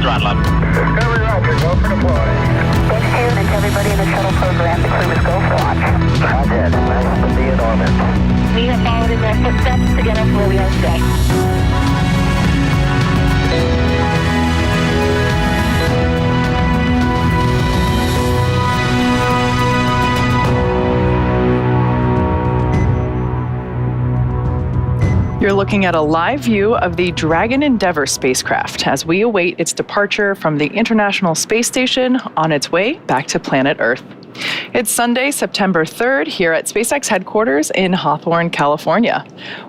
throttle up. Discovery Roger, go for deploy. Thanks, Karen, and to everybody in the shuttle program. The crew is go for launch. Roger, nice to be in orbit. We have followed in their footsteps to get us where we are today. You're looking at a live view of the Dragon Endeavour spacecraft as we await its departure from the International Space Station on its way back to planet Earth. It's Sunday, September 3rd, here at SpaceX headquarters in Hawthorne, California.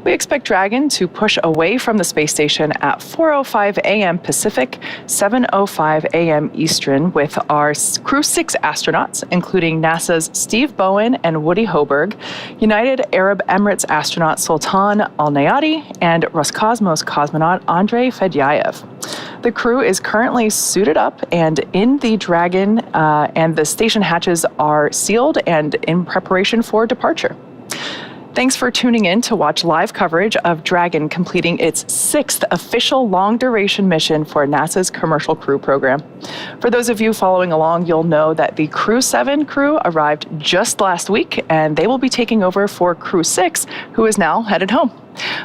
We expect Dragon to push away from the space station at 4:05 a.m. Pacific, 7:05 a.m. Eastern, with our Crew-6 astronauts, including NASA's Steve Bowen and Woody Hoburg, United Arab Emirates astronaut Sultan Al Neyadi, and Roscosmos cosmonaut Andrey Fedyaev. The crew is currently suited up and in the Dragon, and the station hatches are sealed and in preparation for departure. Thanks for tuning in to watch live coverage of Dragon completing its 6th official long-duration mission for NASA's Commercial Crew program. For those of you following along, you'll know that the Crew-7 crew arrived just last week, and they will be taking over for Crew-6, who is now headed home.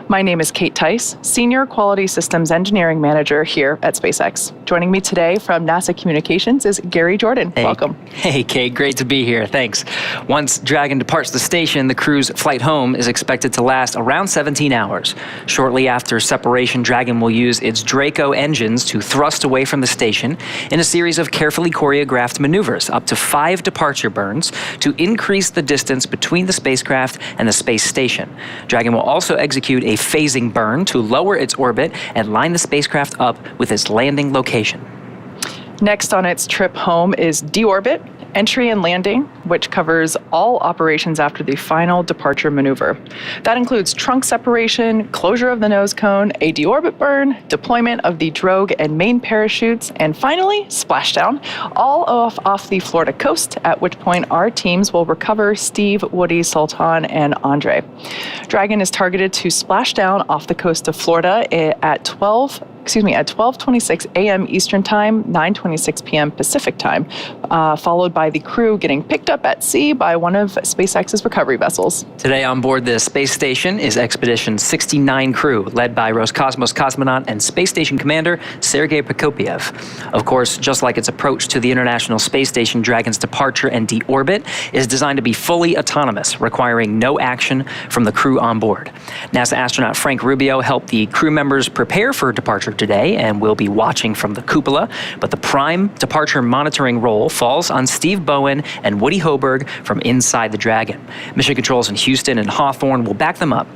My name is Kate Tice, Senior Quality Systems Engineering Manager here at SpaceX. Joining me today from NASA Communications is Gary Jordan. Hey. Welcome. Hey, Kate. Great to be here. Thanks. Once Dragon departs the station, the crew's flight home is expected to last around 17 hours. Shortly after separation, Dragon will use its Draco engines to thrust away from the station in a series of carefully choreographed maneuvers, up to 5 departure burns, to increase the distance between the spacecraft and the space station. Dragon will also execute a phasing burn to lower its orbit and line the spacecraft up with its landing location. Next on its trip home is deorbit, entry and landing, which covers all operations after the final departure maneuver. That includes trunk separation, closure of the nose cone, a deorbit burn, deployment of the drogue and main parachutes, and finally, splashdown, all off the Florida coast, at which point our teams will recover Steve, Woody, Sultan, and Andre. Dragon is targeted to splash down off the coast of Florida at 12:26 a.m. Eastern Time, 9:26 p.m. Pacific Time, followed by the crew getting picked up at sea by one of SpaceX's recovery vessels. Today on board the space station is Expedition 69 crew, led by Roscosmos cosmonaut and Space Station Commander Sergei Prokopyev. Of course, just like its approach to the International Space Station, Dragon's departure and deorbit is designed to be fully autonomous, requiring no action from the crew on board. NASA astronaut Frank Rubio helped the crew members prepare for departure today and will be watching from the cupola, but the prime departure monitoring role falls on Steve Bowen and Woody Hoburg from inside the Dragon. Mission controls in Houston and Hawthorne will back them up.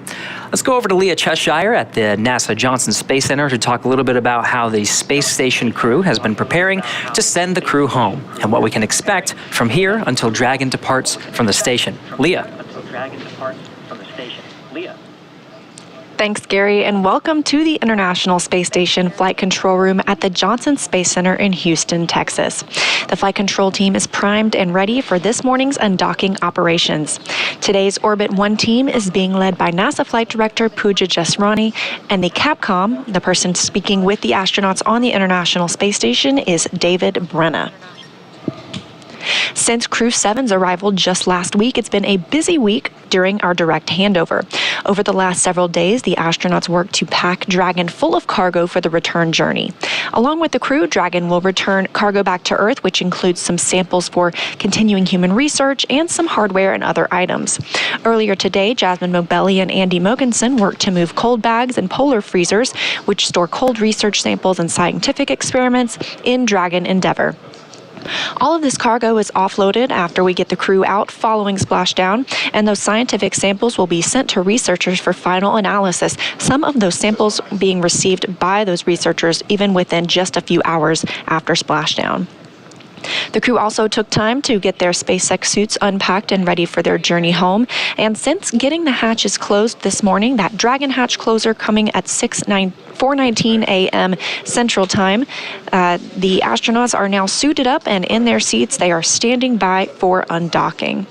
Let's go over to Leah Cheshire at the NASA Johnson Space Center to talk a little bit about how the space station crew has been preparing to send the crew home and what we can expect from here until Dragon departs from the station. Leah. Thanks, Gary, and welcome to the International Space Station Flight Control Room at the Johnson Space Center in Houston, Texas. The flight control team is primed and ready for this morning's undocking operations. Today's Orbit 1 team is being led by NASA Flight Director Pooja Jasrani, and the Capcom, the person speaking with the astronauts on the International Space Station, is David Brenna. Since Crew-7's arrival just last week, it's been a busy week during our direct handover. Over the last several days, the astronauts worked to pack Dragon full of cargo for the return journey. Along with the crew, Dragon will return cargo back to Earth, which includes some samples for continuing human research and some hardware and other items. Earlier today, Jasmine Mobelli and Andy Mogensen worked to move cold bags and polar freezers, which store cold research samples and scientific experiments, in Dragon Endeavour. All of this cargo is offloaded after we get the crew out following splashdown, and those scientific samples will be sent to researchers for final analysis, some of those samples being received by those researchers even within just a few hours after splashdown. The crew also took time to get their SpaceX suits unpacked and ready for their journey home. And since getting the hatches closed this morning, that Dragon hatch closer coming at 4:19 a.m. Central Time, the astronauts are now suited up and in their seats. They are standing by for undocking.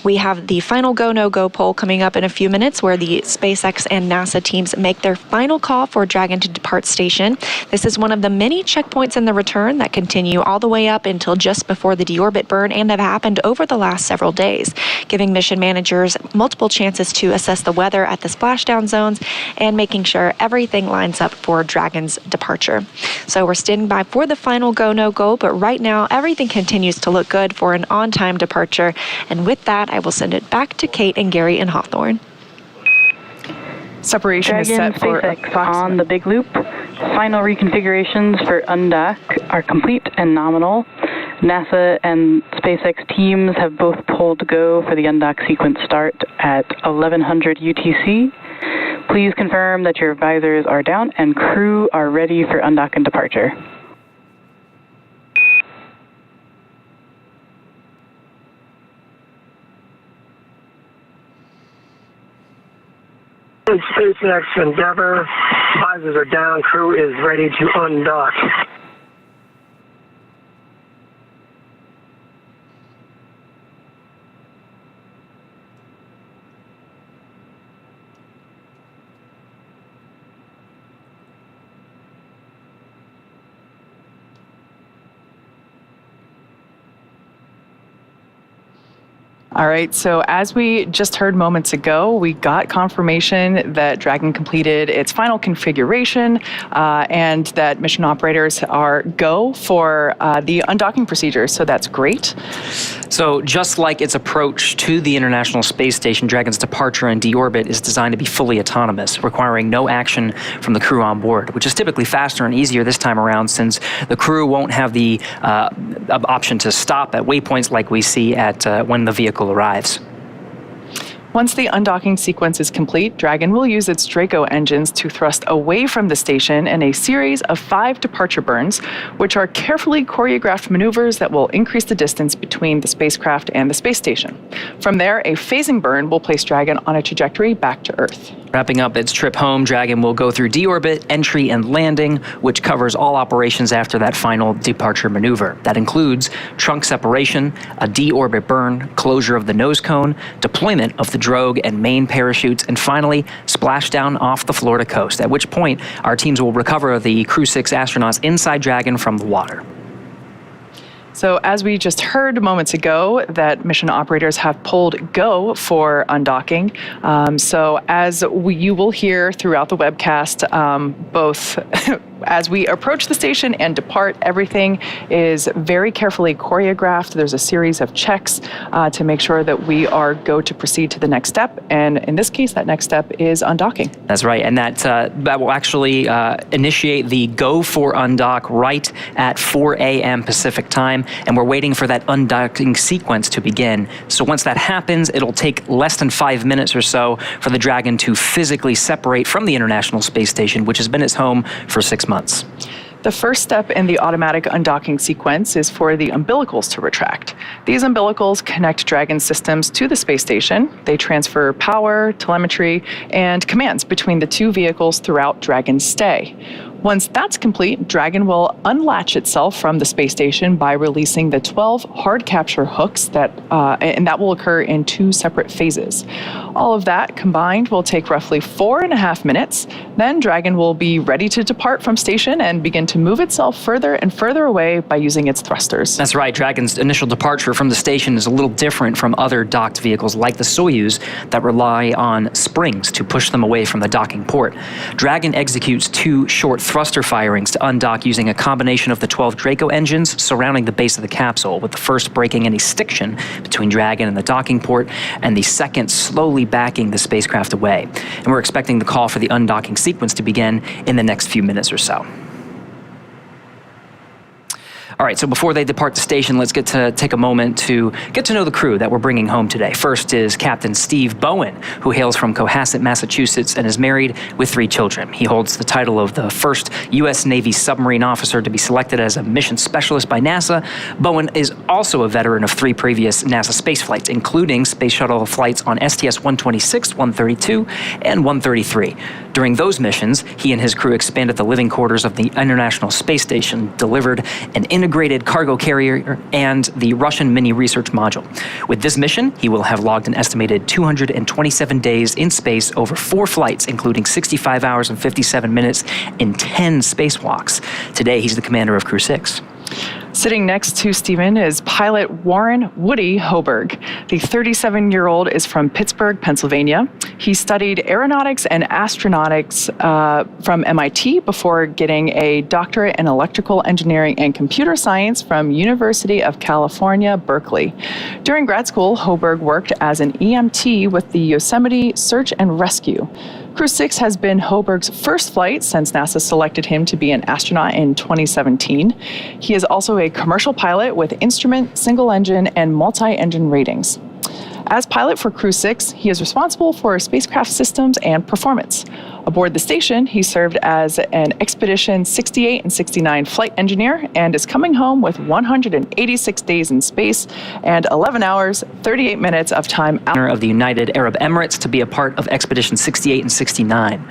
We have the final go, no-go poll coming up in a few minutes where the SpaceX and NASA teams make their final call for Dragon to depart station. This is one of the many checkpoints in the return that continue all the way up until just before the deorbit burn and have happened over the last several days, giving mission managers multiple chances to assess the weather at the splashdown zones and making sure everything lines up for Dragon's departure. So we're standing by for the final go, no-go, but right now everything continues to look good for an on-time departure. And with that, I will send it back to Kate and Gary in Hawthorne. Separation is set for SpaceX on the big loop. Final reconfigurations for undock are complete and nominal. NASA and SpaceX teams have both pulled go for the undock sequence start at 1100 UTC. Please confirm that your visors are down and crew are ready for undock and departure. SpaceX Endeavour, visors are down, crew is ready to undock. All right, so as we just heard moments ago, we got confirmation that Dragon completed its final configuration and that mission operators are go for the undocking procedures, so that's great. So just like its approach to the International Space Station, Dragon's departure and deorbit is designed to be fully autonomous, requiring no action from the crew on board, which is typically faster and easier this time around since the crew won't have the option to stop at waypoints like we see at when the vehicle arrives. Once the undocking sequence is complete, Dragon will use its Draco engines to thrust away from the station in a series of 5 departure burns, which are carefully choreographed maneuvers that will increase the distance between the spacecraft and the space station. From there, a phasing burn will place Dragon on a trajectory back to Earth. Wrapping up its trip home, Dragon will go through deorbit, entry, and landing, which covers all operations after that final departure maneuver. That includes trunk separation, a deorbit burn, closure of the nose cone, deployment of the drogue and main parachutes, and finally, splashdown off the Florida coast, at which point our teams will recover the Crew-6 astronauts inside Dragon from the water. So as we just heard moments ago, that mission operators have pulled go for undocking. So as you will hear throughout the webcast, both as we approach the station and depart, everything is very carefully choreographed. There's a series of checks to make sure that we are go to proceed to the next step. And in this case, that next step is undocking. That's right. And that will actually initiate the go for undock right at 4 a.m. Pacific time. And we're waiting for that undocking sequence to begin. So once that happens, it'll take less than 5 minutes or so for the Dragon to physically separate from the International Space Station, which has been its home for 6 months. The first step in the automatic undocking sequence is for the umbilicals to retract. These umbilicals connect Dragon systems to the space station. They transfer power, telemetry, and commands between the two vehicles throughout Dragon's stay. Once that's complete, Dragon will unlatch itself from the space station by releasing the 12 hard capture hooks and that will occur in 2 separate phases. All of that combined will take roughly 4.5 minutes. Then Dragon will be ready to depart from station and begin to move itself further and further away by using its thrusters. That's right. Dragon's initial departure from the station is a little different from other docked vehicles like the Soyuz that rely on springs to push them away from the docking port. Dragon executes 2 short thruster firings to undock using a combination of the 12 Draco engines surrounding the base of the capsule, with the first breaking any stiction between Dragon and the docking port, and the second slowly backing the spacecraft away. And we're expecting the call for the undocking sequence to begin in the next few minutes or so. All right, so before they depart the station, let's take a moment to get to know the crew that we're bringing home today. First is Captain Steve Bowen, who hails from Cohasset, Massachusetts, and is married with 3 children. He holds the title of the first U.S. Navy submarine officer to be selected as a mission specialist by NASA. Bowen is also a veteran of 3 previous NASA space flights, including space shuttle flights on STS-126, 132, and 133. During those missions, he and his crew expanded the living quarters of the International Space Station, delivered an integrated cargo carrier, and the Russian mini research module. With this mission, he will have logged an estimated 227 days in space over 4 flights, including 65 hours and 57 minutes in 10 spacewalks. Today, he's the commander of Crew-6. Sitting next to Stephen is pilot Warren Woody Hoburg. The 37-year-old is from Pittsburgh, Pennsylvania. He studied aeronautics and astronautics from MIT before getting a doctorate in electrical engineering and computer science from University of California, Berkeley. During grad school, Hoburg worked as an EMT with the Yosemite Search and Rescue. Crew-6 has been Hoburg's first flight since NASA selected him to be an astronaut in 2017. He is also a commercial pilot with instrument, single engine, and multi-engine ratings. As pilot for Crew-6, he is responsible for spacecraft systems and performance. Aboard the station, he served as an Expedition 68 and 69 flight engineer and is coming home with 186 days in space and 11 hours, 38 minutes of time out Of the United Arab Emirates to be a part of Expedition 68 and 69.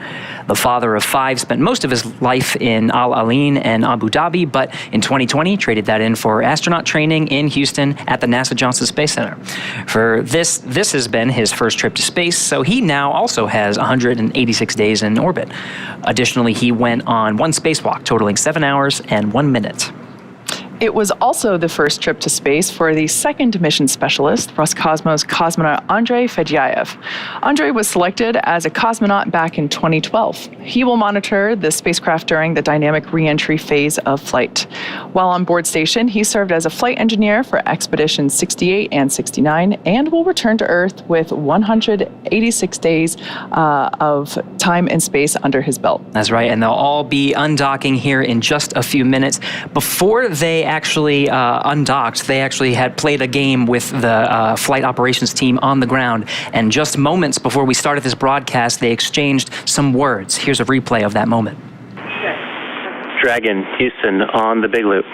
The father of 5 spent most of his life in Al Ain and Abu Dhabi, but in 2020 traded that in for astronaut training in Houston at the NASA Johnson Space Center. For this has been his first trip to space, so he now also has 186 days in orbit. Additionally, he went on 1 spacewalk, totaling 7 hours and 1 minute. It was also the first trip to space for the second mission specialist, Roscosmos cosmonaut Andrey Fedyaev. Andrey was selected as a cosmonaut back in 2012. He will monitor the spacecraft during the dynamic re-entry phase of flight. While on board station, he served as a flight engineer for Expedition 68 and 69 and will return to Earth with 186 days of time in space under his belt. That's right, and they'll all be undocking here in just a few minutes. Before they actually undocked, they actually had played a game with the flight operations team on the ground, and just moments before we started this broadcast, they exchanged some words. Here's a replay of that moment. Dragon, Houston, on the Big Loop.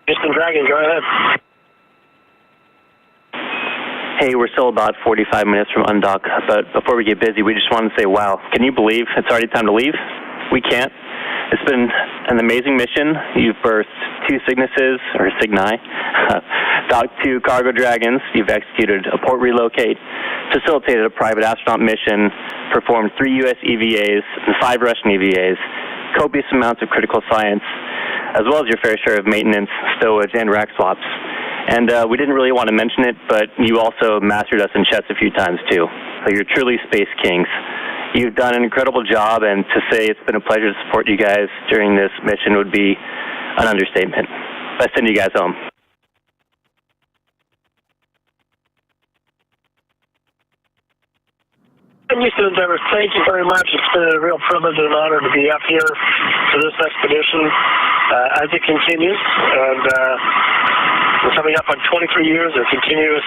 Houston Dragon, go ahead. Hey, we're still about 45 minutes from undock, but before we get busy, we just want to say, wow, can you believe it's already time to leave? We can't. It's been an amazing mission. You've birthed 2 Cygnuses, or Cygni, docked 2 cargo Dragons, you've executed a port relocate, facilitated a private astronaut mission, performed 3 U.S. EVAs and 5 Russian EVAs, copious amounts of critical science, as well as your fair share of maintenance, stowage, and rack swaps. And we didn't really want to mention it, but you also mastered us in chess a few times, too. So you're truly space kings. You've done an incredible job, and to say it's been a pleasure to support you guys during this mission would be an understatement. Let's send you guys home. Houston Endeavor, thank you very much. It's been a real privilege and honor to be up here for this expedition as it continues. And we're coming up on 23 years of continuous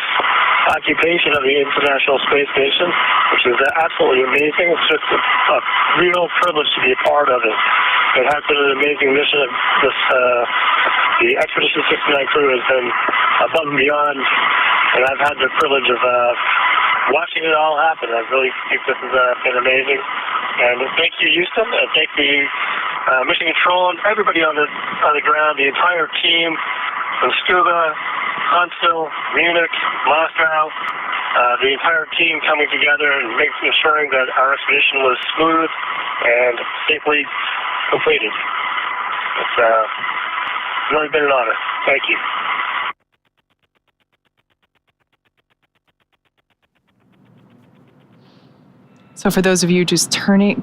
occupation of the International Space Station, which is absolutely amazing. It's just a real privilege to be a part of it. It has been an amazing mission. The Expedition 69 crew has been above and beyond, and I've had the privilege of watching it all happen. I really think this has been amazing. And thank you, Houston, and thank you, Mission Control, and everybody on the ground, the entire team from Scuba, Huntsville, Munich, Moscow, the entire team coming together and ensuring that our expedition was smooth and safely completed. It's really been an honor. Thank you. So for those of you just tuning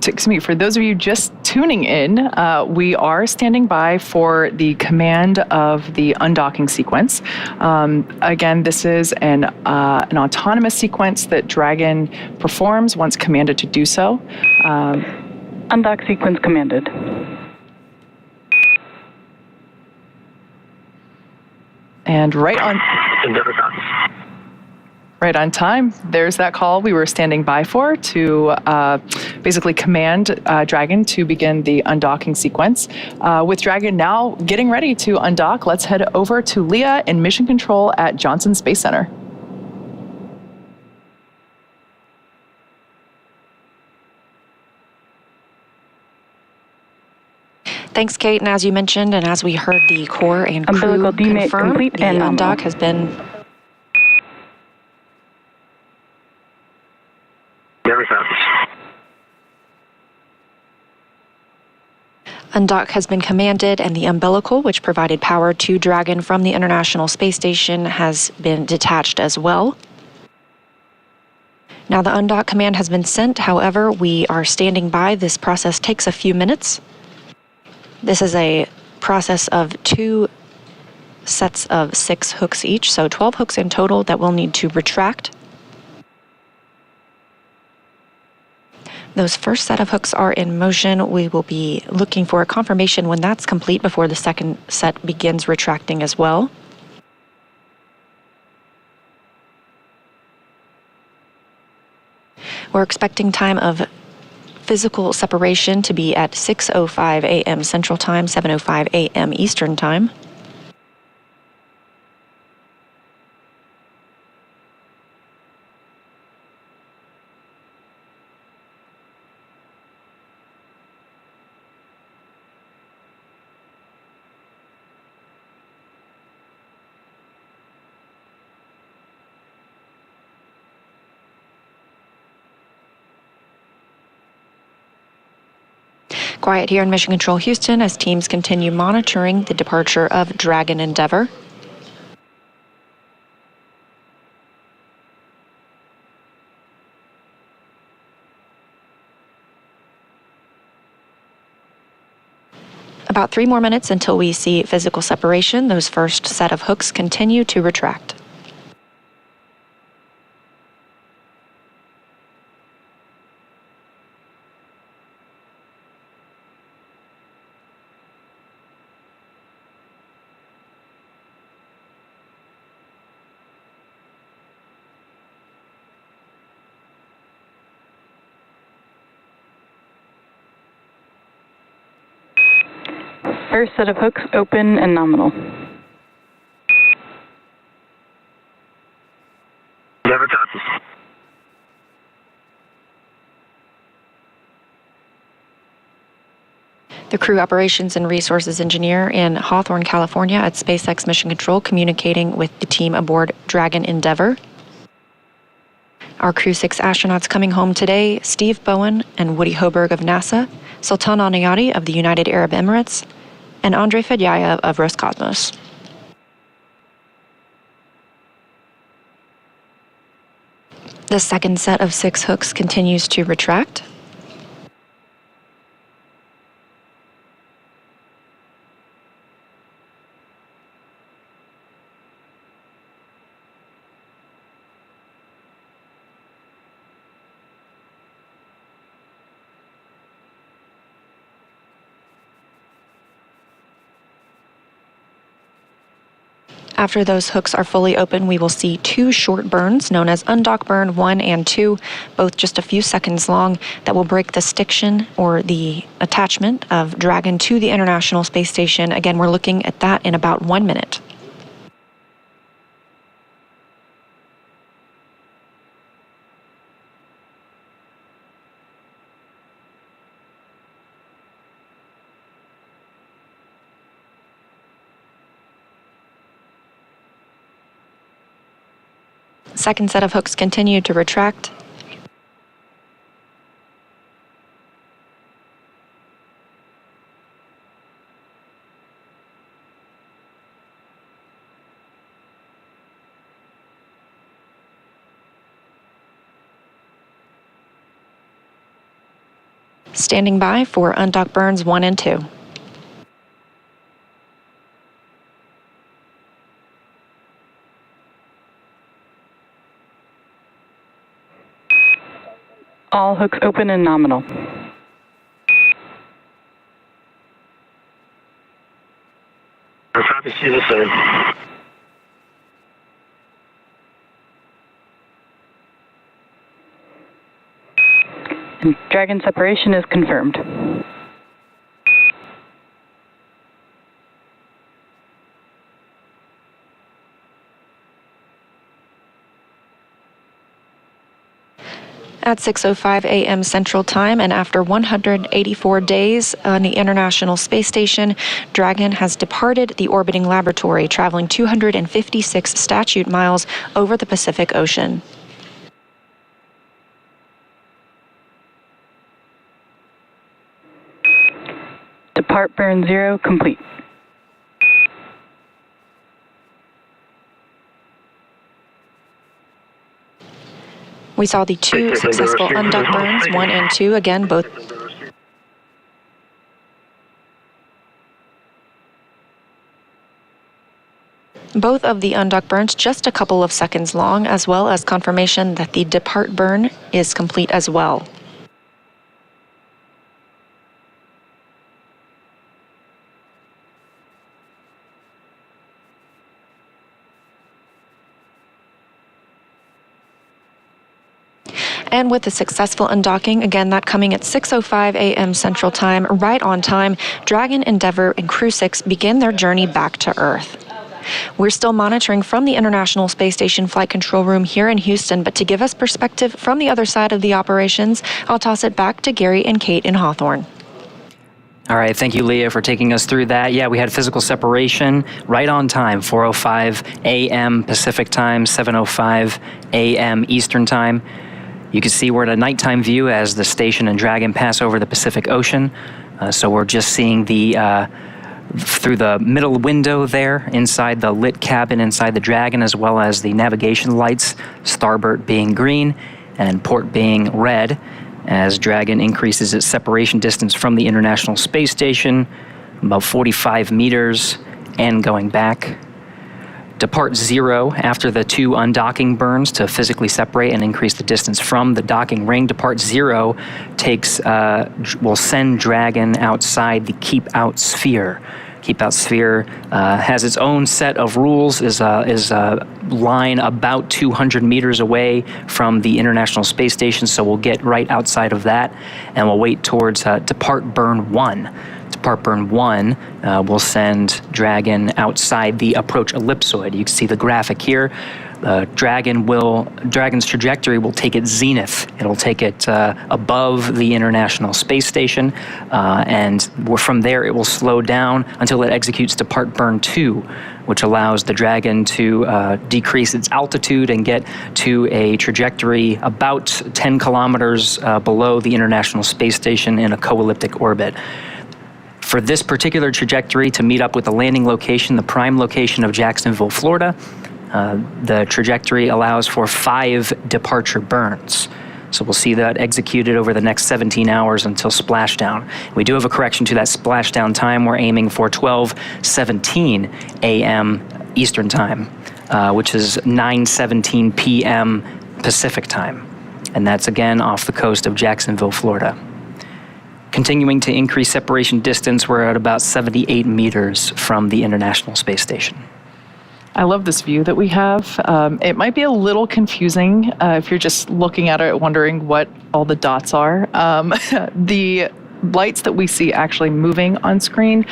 in, we are standing by for the command of the undocking sequence. Again, this is an autonomous sequence that Dragon performs once commanded to do so. Undock sequence commanded. And right on time. There's that call we were standing by for to basically command Dragon to begin the undocking sequence. With Dragon now getting ready to undock, let's head over to Leah in Mission Control at Johnson Space Center. Thanks, Kate. And as you mentioned, and as we heard the core and crew Umbilical demate confirm, complete the and nominal. undock has been Never copies. Undock has been commanded, and the umbilical, which provided power to Dragon from the International Space Station, has been detached as well. Now the undock command has been sent. However, we are standing by. This process takes a few minutes. This is a process of 2 sets of 6 hooks each, so 12 hooks in total that we'll need to retract. Those first set of hooks are in motion. We will be looking for a confirmation when that's complete before the second set begins retracting as well. We're expecting time of physical separation to be at 6:05 a.m. Central Time, 7:05 a.m. Eastern Time. Quiet here in Mission Control Houston as teams continue monitoring the departure of Dragon Endeavour. About 3 more minutes until we see physical separation. Those first set of hooks continue to retract. First set of hooks open and nominal. Never copies. The Crew Operations and Resources Engineer in Hawthorne, California at SpaceX Mission Control communicating with the team aboard Dragon Endeavour. Our Crew-6 astronauts coming home today, Steve Bowen and Woody Hoburg of NASA, Sultan Al Neyadi of the United Arab Emirates, and Andrey Fedyaev of Roscosmos. The second set of 6 hooks continues to retract. After those hooks are fully open, we will see 2 short burns known as undock burn 1 and 2, both just a few seconds long, that will break the stiction or the attachment of Dragon to the International Space Station. Again, we're looking at that in about 1 minute. Second set of hooks continue to retract. Standing by for undock burns 1 and 2. All hooks open and nominal. Copy, see the same. And Dragon separation is confirmed. At 6:05 a.m. Central Time, and after 184 days on the International Space Station, Dragon has departed the orbiting laboratory, traveling 256 statute miles over the Pacific Ocean. Depart burn 0 complete. We saw the two successful undock burns, 1 and 2, again, both. Both of the undock burns just a couple of seconds long, as well as confirmation that the depart burn is complete as well. And with the successful undocking, again, that coming at 6:05 a.m. Central Time, right on time, Dragon, Endeavour, and Crew-6 begin their journey back to Earth. We're still monitoring from the International Space Station Flight Control Room here in Houston, but to give us perspective from the other side of the operations, I'll toss it back to Gary and Kate in Hawthorne. All right, thank you, Leah, for taking us through that. Yeah, we had physical separation right on time, 4:05 a.m. Pacific Time, 7:05 a.m. Eastern Time. You can see we're at a nighttime view as the station and Dragon pass over the Pacific Ocean. So we're just seeing through the middle window there, inside the lit cabin inside the Dragon, as well as the navigation lights, starboard being green and port being red, as Dragon increases its separation distance from the International Space Station, about 45 meters, and going back. Depart 0 after the 2 undocking burns to physically separate and increase the distance from the docking ring. Depart 0 will send Dragon outside the Keep Out Sphere. Keep Out Sphere has its own set of rules, is a line about 200 meters away from the International Space Station, so we'll get right outside of that, and we'll wait towards Depart Burn 1. Depart Burn 1 will send Dragon outside the approach ellipsoid. You can see the graphic here. Dragon's trajectory will take it zenith. It'll take it above the International Space Station, and from there it will slow down until it executes Depart Burn 2, which allows the Dragon to decrease its altitude and get to a trajectory about 10 kilometers below the International Space Station in a co-elliptic orbit. For this particular trajectory to meet up with the landing location, the prime location of Jacksonville, Florida, the trajectory allows for 5 departure burns. So we'll see that executed over the next 17 hours until splashdown. We do have a correction to that splashdown time. We're aiming for 12:17 a.m. Eastern Time, which is 9:17 p.m. Pacific Time. And that's again off the coast of Jacksonville, Florida. Continuing to increase separation distance, we're at about 78 meters from the International Space Station. I love this view that we have. It might be a little confusing if you're just looking at it wondering what all the dots are. The lights that we see actually moving on screen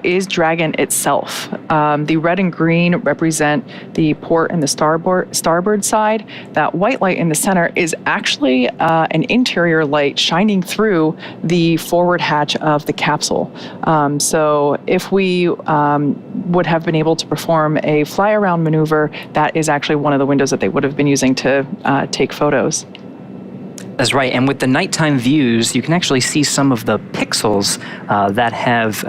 is Dragon itself. The red and green represent the port and the starboard side. That white light in the center is actually an interior light shining through the forward hatch of the capsule. So if we would have been able to perform a fly-around maneuver, that is actually one of the windows that they would have been using to take photos. That's right, and with the nighttime views, you can actually see some of the pixels that have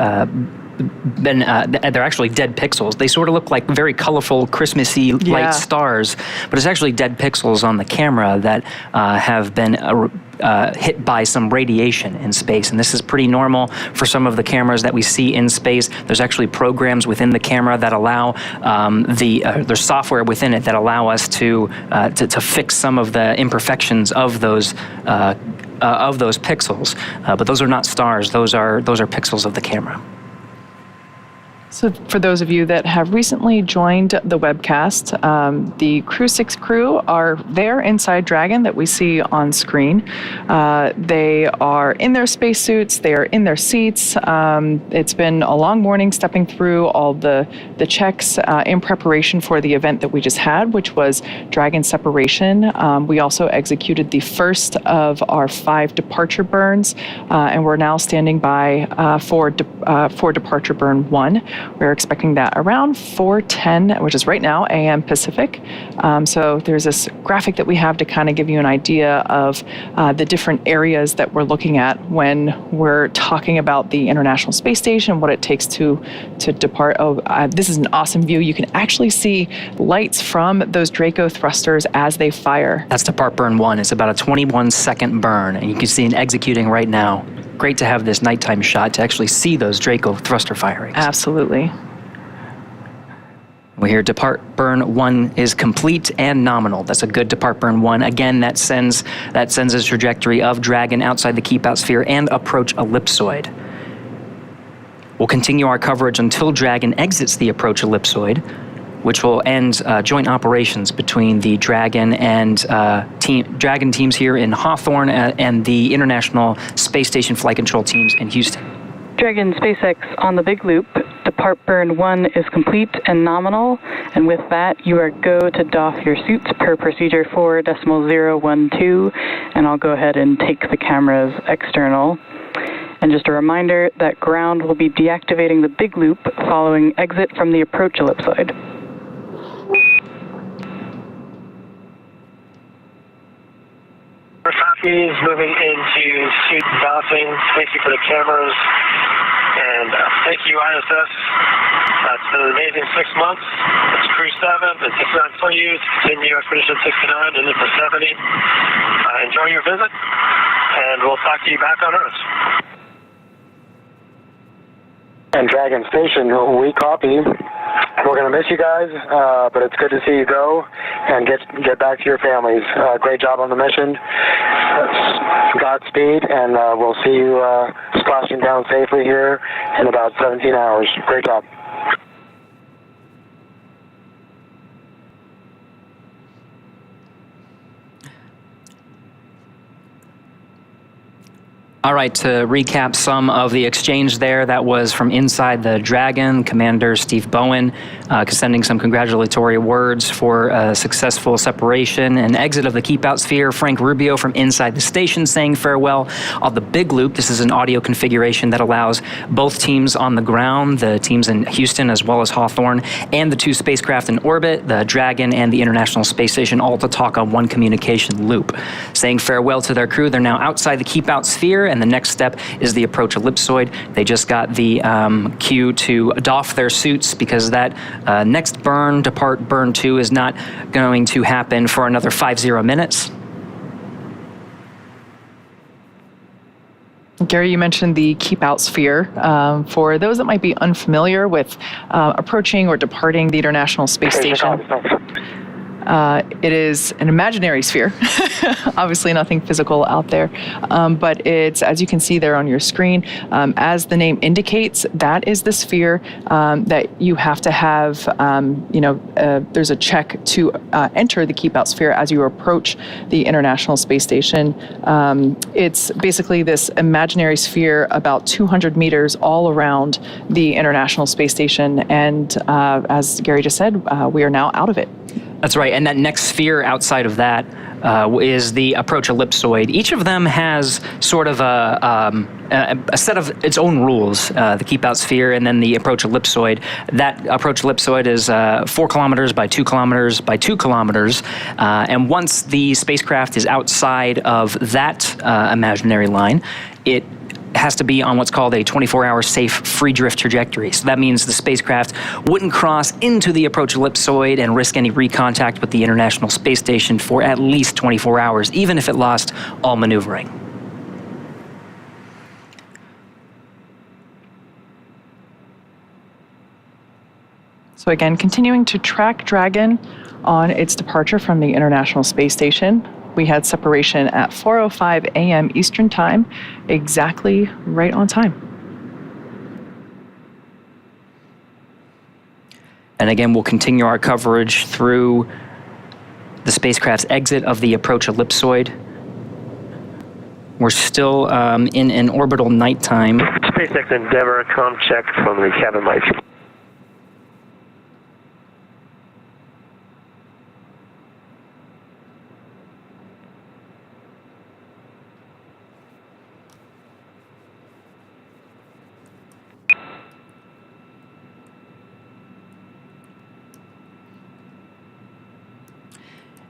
they're actually dead pixels. They sort of look like very colorful, Christmassy light stars, but it's actually dead pixels on the camera that have been hit by some radiation in space. And this is pretty normal for some of the cameras that we see in space. There's actually programs within the camera that allow there's software within it that allow us to fix some of the imperfections of those pixels. But those are not stars. Those are pixels of the camera. So for those of you that have recently joined the webcast, the Crew-6 crew are there inside Dragon that we see on screen. They are in their spacesuits. They are in their seats. It's been a long morning stepping through all the checks in preparation for the event that we just had, which was Dragon separation. We also executed the first of our 5 departure burns, and we're now standing by for departure burn 1. We're expecting that around 4:10, which is right now, a.m. Pacific. So there's this graphic that we have to kind of give you an idea of the different areas that we're looking at when we're talking about the International Space Station, what it takes to depart. This is an awesome view. You can actually see lights from those Draco thrusters as they fire. That's depart burn 1. It's about a 21-second burn, and you can see it executing right now. Great to have this nighttime shot to actually see those Draco thruster firings. Absolutely. We hear depart burn 1 is complete and nominal. That's a good depart burn 1. Again, that sends a trajectory of Dragon outside the keep out sphere and approach ellipsoid. We'll continue our coverage until Dragon exits the approach ellipsoid, which will end joint operations between the Dragon and Dragon teams here in Hawthorne and the International Space Station Flight Control teams in Houston. Dragon SpaceX on the big loop. Depart burn 1 is complete and nominal, and with that you are go to doff your suits per procedure 4.012, and I'll go ahead and take the cameras external. And just a reminder that ground will be deactivating the big loop following exit from the approach ellipsoid. Copies moving into suit doffing, waiting for the cameras, and thank you, ISS. It's been an amazing 6 months. It's Crew-7, and 69 for you. Continue Expedition 69 and for 70. Enjoy your visit, and we'll talk to you back on Earth. And Dragon Station, we copy. We're going to miss you guys, but it's good to see you go and get back to your families. Great job on the mission. Godspeed, and we'll see you splashing down safely here in about 17 hours. Great job. All right, to recap some of the exchange there, that was from inside the Dragon, Commander Steve Bowen sending some congratulatory words for a successful separation and exit of the keep out sphere. Frank Rubio from inside the station saying farewell. On the big loop, this is an audio configuration that allows both teams on the ground, the teams in Houston as well as Hawthorne, and the 2 spacecraft in orbit, the Dragon and the International Space Station, all to talk on one communication loop. Saying farewell to their crew, they're now outside the keep out sphere, and the next step is the approach ellipsoid. They just got the cue to doff their suits because that next burn, depart burn 2, is not going to happen for another 50 minutes. Gary, you mentioned the keep out sphere. For those that might be unfamiliar with approaching or departing the International Space Station, it is an imaginary sphere, obviously nothing physical out there, but it's, as you can see there on your screen, as the name indicates, that is the sphere that you have to have, there's a check to enter the keep out sphere as you approach the International Space Station. It's basically this imaginary sphere about 200 meters all around the International Space Station, and as Gary just said, we are now out of it. That's right, and that next sphere outside of that is the approach ellipsoid. Each of them has sort of a set of its own rules, the keep out sphere and then the approach ellipsoid. That approach ellipsoid is 4 kilometers by 2 kilometers by 2 kilometers, and once the spacecraft is outside of that imaginary line, it has to be on what's called a 24-hour safe free drift trajectory. So that means the spacecraft wouldn't cross into the approach ellipsoid and risk any recontact with the International Space Station for at least 24 hours, even if it lost all maneuvering. So again, continuing to track Dragon on its departure from the International Space Station. We had separation at 4:05 a.m. Eastern Time, exactly right on time. And again, we'll continue our coverage through the spacecraft's exit of the approach ellipsoid. We're still in an orbital nighttime. SpaceX Endeavour, comm check from the cabin lights.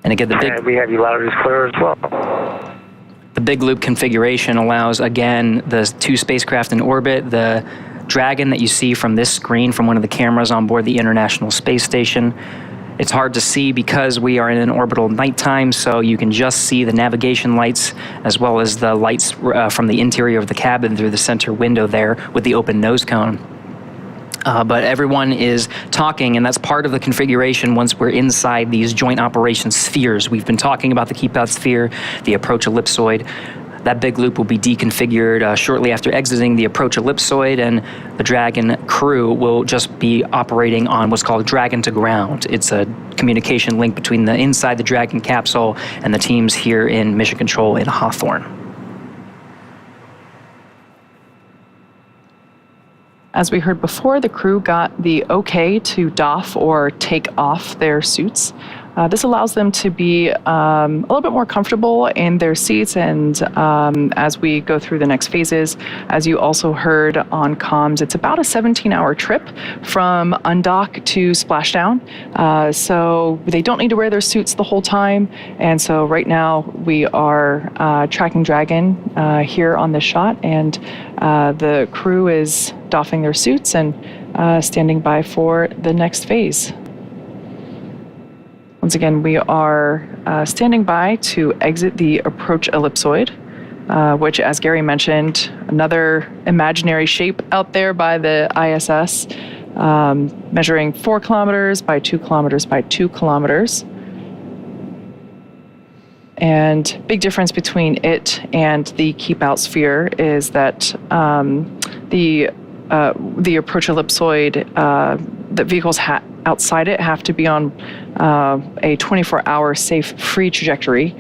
And again, And we have you loud and clear as well. The big loop configuration allows, again, the two spacecraft in orbit, the Dragon that you see from this screen from one of the cameras on board the International Space Station. It's hard to see because we are in an orbital nighttime, so you can just see the navigation lights as well as the lights from the interior of the cabin through the center window there with the open nose cone. But everyone is talking, and that's part of the configuration once we're inside these joint operations spheres. We've been talking about the keep out sphere, the approach ellipsoid. That big loop will be deconfigured shortly after exiting the approach ellipsoid, and the Dragon crew will just be operating on what's called Dragon to ground. It's a communication link between the inside the Dragon capsule and the teams here in Mission Control in Hawthorne. As we heard before, the crew got the okay to doff or take off their suits. This allows them to be a little bit more comfortable in their seats, and as we go through the next phases, as you also heard on comms, it's about a 17-hour trip from undock to splashdown. So they don't need to wear their suits the whole time, and so right now we are tracking Dragon here on this shot, and the crew is doffing their suits and standing by for the next phase. Once again, we are standing by to exit the approach ellipsoid, which, as Gary mentioned, another imaginary shape out there by the ISS, measuring 4 kilometers by 2 kilometers by 2 kilometers. And big difference between it and the keep out sphere is that the approach ellipsoid, the vehicles outside it have to be on a 24-hour safe free trajectory,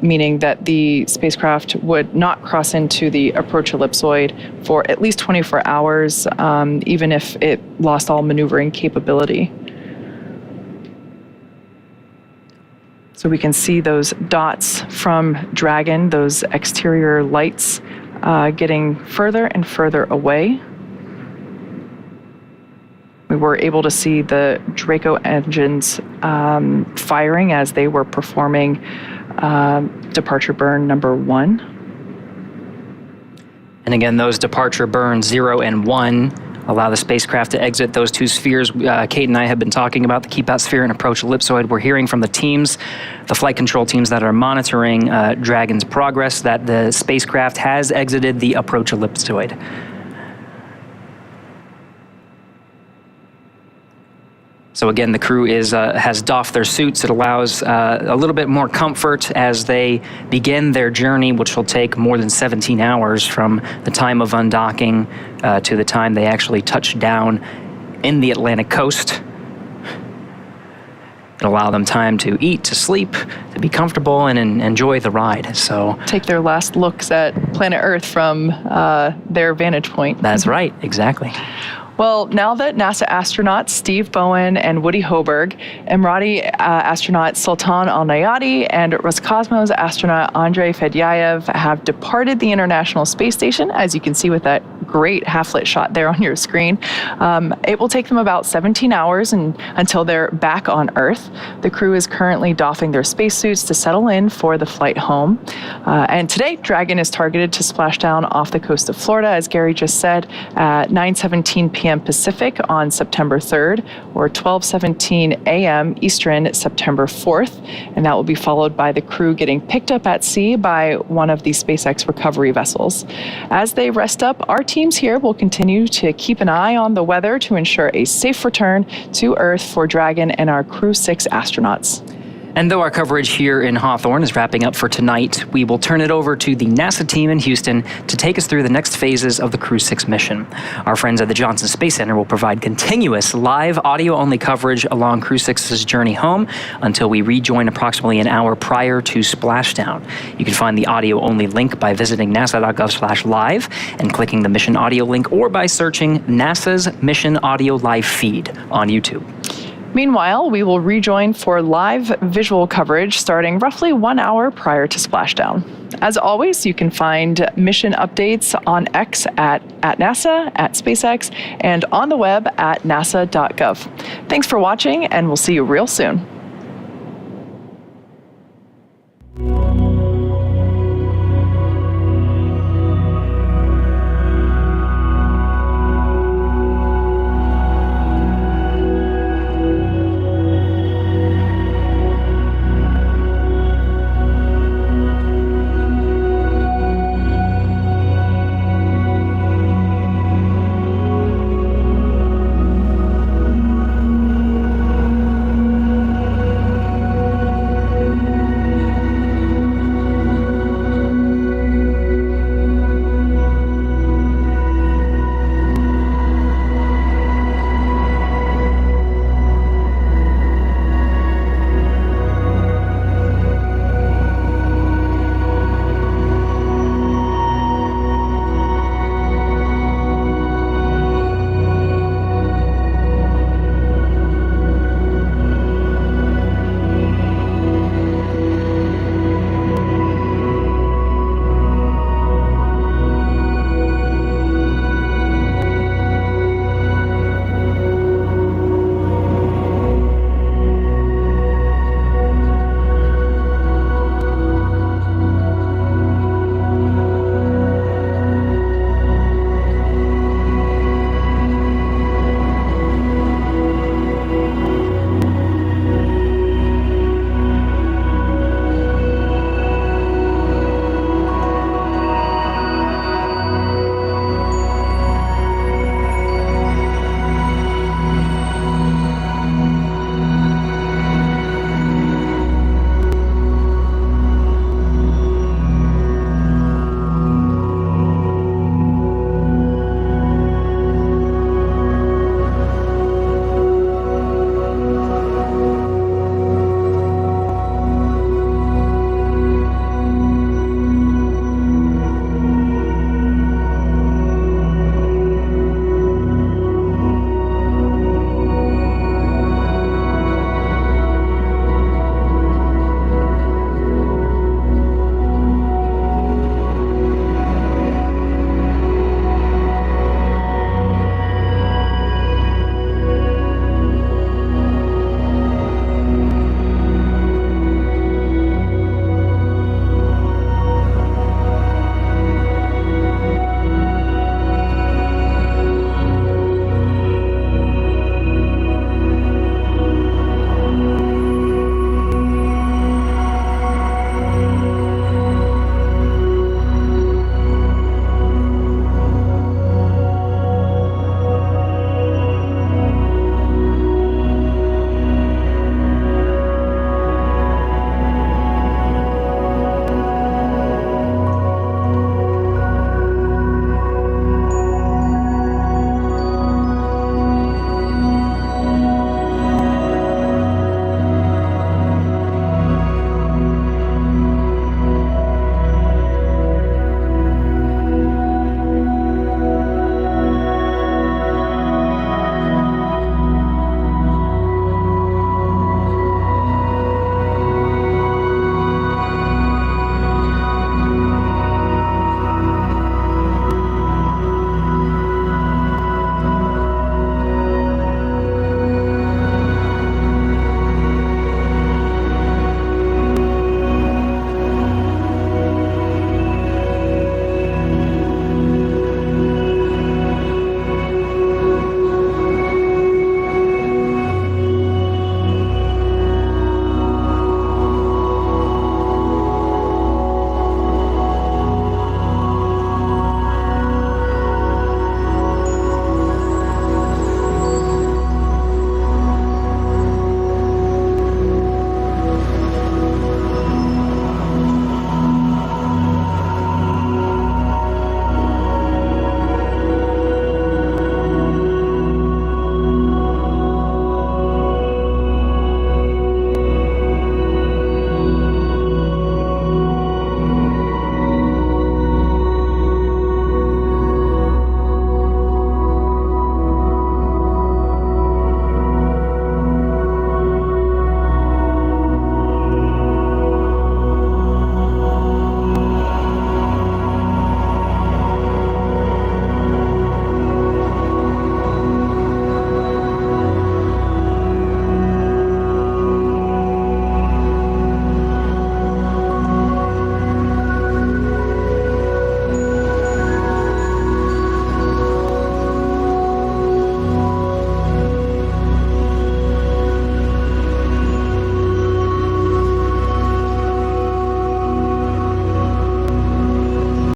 meaning that the spacecraft would not cross into the approach ellipsoid for at least 24 hours, even if it lost all maneuvering capability. So we can see those dots from Dragon, those exterior lights, getting further and further away. We were able to see the Draco engines firing as they were performing departure burn number 1. And again, those departure burns 0 and 1 allow the spacecraft to exit those two spheres. Kate and I have been talking about the keep out sphere and approach ellipsoid. We're hearing from the teams, the flight control teams that are monitoring Dragon's progress, that the spacecraft has exited the approach ellipsoid. So again, the crew has doffed their suits. It allows a little bit more comfort as they begin their journey, which will take more than 17 hours from the time of undocking to the time they actually touch down in the Atlantic coast. It'll allow them time to eat, to sleep, to be comfortable, and enjoy the ride. So take their last looks at planet Earth from their vantage point. That's right, exactly. Well, now that NASA astronauts Steve Bowen and Woody Hoburg, Emirati astronaut Sultan Al Neyadi, and Roscosmos astronaut Andrey Fedyaev have departed the International Space Station, as you can see with that great half-lit shot there on your screen, it will take them about 17 hours until they're back on Earth. The crew is currently doffing their spacesuits to settle in for the flight home. And today, Dragon is targeted to splash down off the coast of Florida, as Gary just said, at 9:17 p.m. Pacific on September 3rd, or 12:17 a.m. Eastern, September 4th. And that will be followed by the crew getting picked up at sea by one of the SpaceX recovery vessels. As they rest up, our teams here will continue to keep an eye on the weather to ensure a safe return to Earth for Dragon and our Crew-6 astronauts. And though our coverage here in Hawthorne is wrapping up for tonight, we will turn it over to the NASA team in Houston to take us through the next phases of the Crew-6 mission. Our friends at the Johnson Space Center will provide continuous live audio-only coverage along Crew-6's journey home until we rejoin approximately an hour prior to splashdown. You can find the audio-only link by visiting nasa.gov/live and clicking the mission audio link, or by searching NASA's Mission Audio Live feed on YouTube. Meanwhile, we will rejoin for live visual coverage starting roughly 1 hour prior to splashdown. As always, you can find mission updates on X at NASA, at SpaceX, and on the web at nasa.gov. Thanks for watching, and we'll see you real soon.